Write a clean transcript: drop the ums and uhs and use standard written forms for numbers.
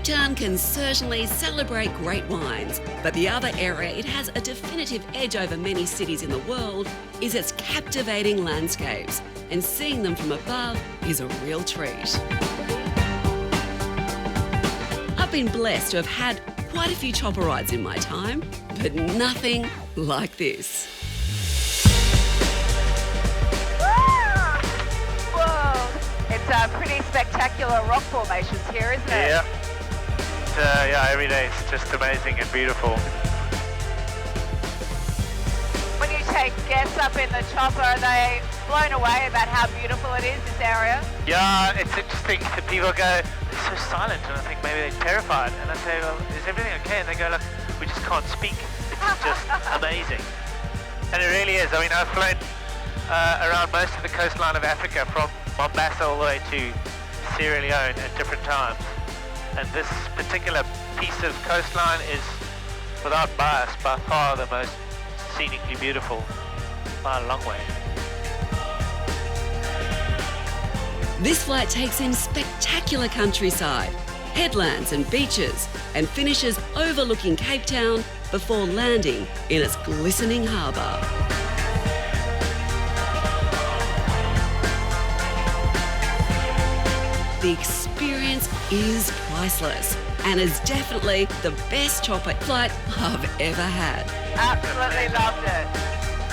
Cape Town can certainly celebrate great wines, but the other area it has a definitive edge over many cities in the world is its captivating landscapes, and seeing them from above is a real treat. I've been blessed to have had quite a few chopper rides in my time, but nothing like this. It's pretty spectacular rock formations here, isn't it? Yeah. Every day it's just amazing and beautiful. When you take guests up in the chopper, are they blown away about how beautiful it is, this area? Yeah, it's interesting that people go, it's so silent, and I think maybe they're terrified. And I say, well, is everything okay? And they go, look, we just can't speak. It's just amazing. And it really is. I mean, I've flown around most of the coastline of Africa, from Mombasa all the way to Sierra Leone at different times. And this particular piece of coastline is, without bias, by far the most scenically beautiful by a long way. This flight takes in spectacular countryside, headlands and beaches, and finishes overlooking Cape Town before landing in its glistening harbour. The experience is priceless and is definitely the best chopper flight I've ever had. Absolutely loved it.